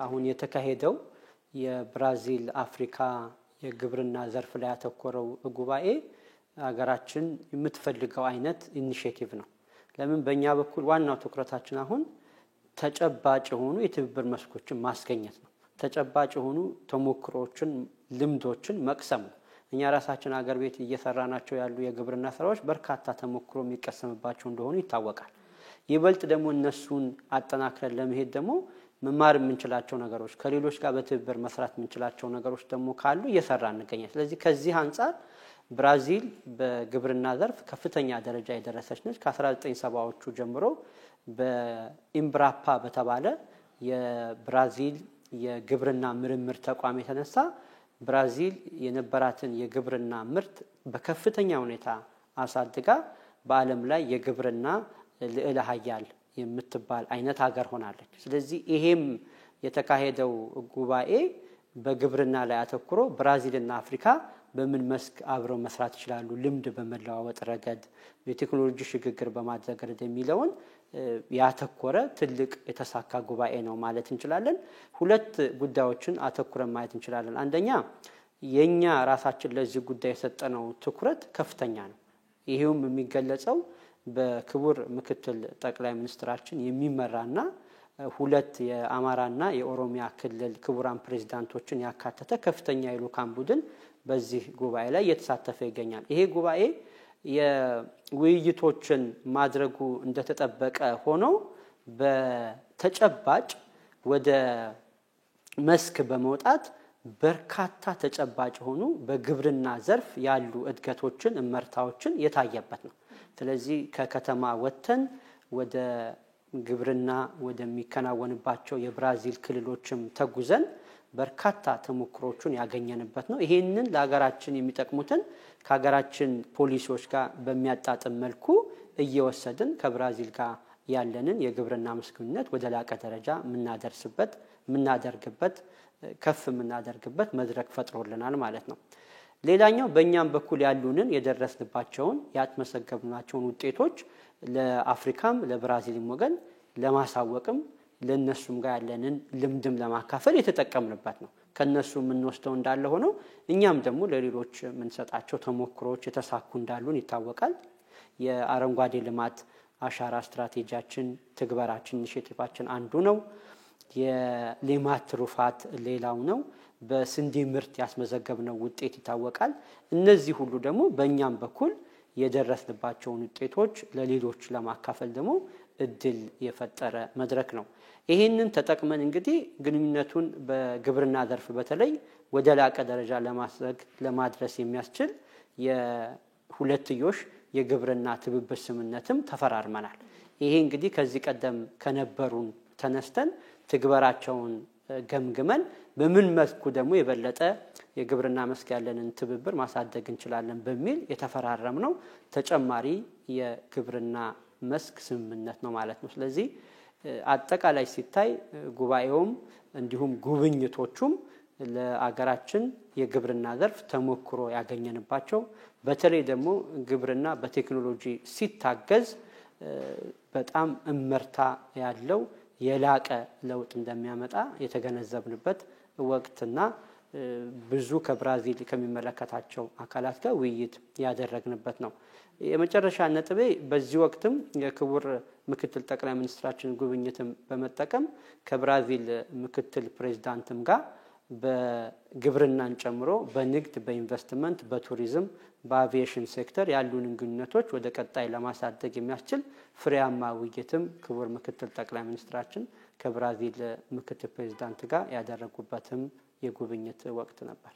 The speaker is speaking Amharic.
አሁን የተካሄደው የብራዚል አፍሪካ የግብርና ዘርፍ ላይ ያተኮረው ጉባኤ ሀገራችን የምትፈልገው አይነት ኢኒሺዬቲቭ ነው። ለምን በእኛ በኩል ዋናው ትኩረታችን አሁን ተጨባጭ የሆኑ የትብብር መስኮችን ማስገኘት ነው። ተጨባጭ የሆኑ ተሞክሮችን ልምዶችን መቅሰም ነው። እኛ ራሳችን ሀገር ቤት እየሰራናቸው ያሉ የግብርና ስራዎች በርካታ ተሞክሮ የሚቀሰምባቸው እንደሆኑ ይታወቃል። ይበልጥ ደግሞ እነሱን አጠናክረን ለመሄድ ደግሞ መማር የምንችላቸው ነገሮች ከሌሎች ጋር በትብብር መስራት የምንችላቸው ነገሮች ደግሞ ካሉ እየሰራን እንገኛለን። ስለዚህ ከዚህ አንፃር ብራዚል በግብርና ዘርፍ ከፍተኛ ደረጃ የደረሰች ነች። ከ1970ዎቹ ጀምሮ በኢምብራፓ በተባለ የብራዚል የግብርና ምርምር ተቋም የተነሳ ብራዚል የነበራትን የግብርና ምርት በከፍተኛ ሁኔታ አሳድጋ በዓለም ላይ የግብርና ልዕለ ኃያል የምትባል አይነት ሀገር ሆናለች። ስለዚህ ይሄም የተካሄደው ጉባኤ በግብርና ላይ አተኩሮ ብራዚልና አፍሪካ በምን መስክ አብረው መስራት ይችላሉ፣ ልምድ በመለዋወጥ ረገድ የቴክኖሎጂ ሽግግር በማድረግ ረገድ የሚለውን ያተኮረ ትልቅ የተሳካ ጉባኤ ነው ማለት እንችላለን። ሁለት ጉዳዮችን አተኩረን ማየት እንችላለን። አንደኛ የኛ ራሳችን ለዚህ ጉዳይ የሰጠነው ትኩረት ከፍተኛ ነው። ይሄውም የሚገለጸው በክቡር ምክትል ጠቅላይ ሚኒስትራችን የሚመራና ሁለት የአማራና የኦሮሚያ ክልል ክቡራን ፕሬዝዳንቶችን ያካተተ ከፍተኛ የልኡካን ቡድን በዚህ ጉባኤ ላይ እየተሳተፈ ይገኛል። ይሄ ጉባኤ የውይይቶችን ማድረጉ እንደተጠበቀ ሆኖ በተጨባጭ ወደ መስክ በመውጣት በርካታ ተጨባጭ ሆኑ በግብርና ዘርፍ ያሉ እድገቶችን እመርታዎችን የታየበት ነው። ስለዚህ ከከተማ ወጥተን ወደ ግብርና ወደሚከናወንባቸው የብራዚል ክልሎችም ተጉዘን በርካታ ተሞክሮችን ያገኘንበት ነው። ይሄንን ለሀገራችን የሚጠቅሙትን ከሀገራችን ፖሊሲዎች ጋር በሚያጣጥም መልኩ እየወሰድን ከብራዚል ጋር ያለንን የግብርና መስክነት ወደ ላቀ ደረጃ ምናደርግበት ከፍ ምናደርግበት መድረክ ፈጥሮልናል ማለት ነው። ሌላኛው በእኛም በኩል ያሉንን የደረስንባቸውን ያስመዘገብናቸውን ውጤቶች ለአፍሪካም ለብራዚልም ወገን ለማሳወቅም ለነሱም ጋር ያለንን ልምድም ለማካፈል የተጠቀምንበት ነው። ከነሱ የምንወስደው እንዳለ ሆኖ እኛም ደግሞ ለሌሎች የምንሰጣቸው ተሞክሮች የተሳኩ እንዳሉን ይታወቃል። የአረንጓዴ ልማት አሻራ ስትራቴጂያችን ትግበራችን ኢኒሺዬቲቫችን አንዱ ነው። የሌማት ትሩፋት ሌላው ነው። በስንዴ ምርት ያስመዘገብነው ውጤት ይታወቃል። እነዚህ ሁሉ ደግሞ በእኛም በኩል የደረስንባቸውን ውጤቶች ለሌሎች ለማካፈል ደግሞ እድል የፈጠረ መድረክ ነው። ይሄንን ተጠቅመን እንግዲህ ግንኙነቱን በግብርና ዘርፍ በተለይ ወደ ላቀ ደረጃ ለማድረስ የሚያስችል የሁለትዮሽ የግብርና ትብብር ስምምነትም ተፈራርመናል። ይሄ እንግዲህ ከዚህ ቀደም ከነበሩን ተነስተን ትግበራቸውን ገምግመን በምን መስኩ ደግሞ የበለጠ የግብርና መስክ ያለንን ትብብር ማሳደግ እንችላለን በሚል የተፈራረምነው ተጨማሪ የግብርና መስክ ስምምነት ነው ማለት ነው። ስለዚህ አጠቃላይ ሲታይ ጉባኤውም እንዲሁም ጉብኝቶቹም ለአገራችን የግብርና ዘርፍ ተሞክሮ ያገኘንባቸው በተለይ ደግሞ ግብርና በቴክኖሎጂ ሲታገዝ በጣም እመርታ ያለው የላቀ ለውጥ እንደሚያመጣ የተገነዘብንበት ወቅትና ብዙ ከብራዚል ከሚመለከታቸው አካላት ጋር ውይይት ያደረግንበት ነው። የመጨረሻ ነጥቤ በዚህ ወቅትም የክቡር ምክትል ጠቅላይ ሚኒስትራችን ጉብኝትም በመጠቀም ከብራዚል ምክትል ፕሬዝዳንትም ጋር በግብርናን ጨምሮ በንግድ በኢንቨስትመንት በቱሪዝም በአቪዬሽን ሴክተር ያሉንን ግንኙነቶች ወደ ቀጣይ ለማሳደግ የሚያስችል ፍሬያማ ውይይትም ክቡር ምክትል ጠቅላይ ሚኒስትራችን ከብራዚል ምክትል ፕሬዝዳንት ጋር ያደረጉበትም የጉብኝት ወቅት ነበር።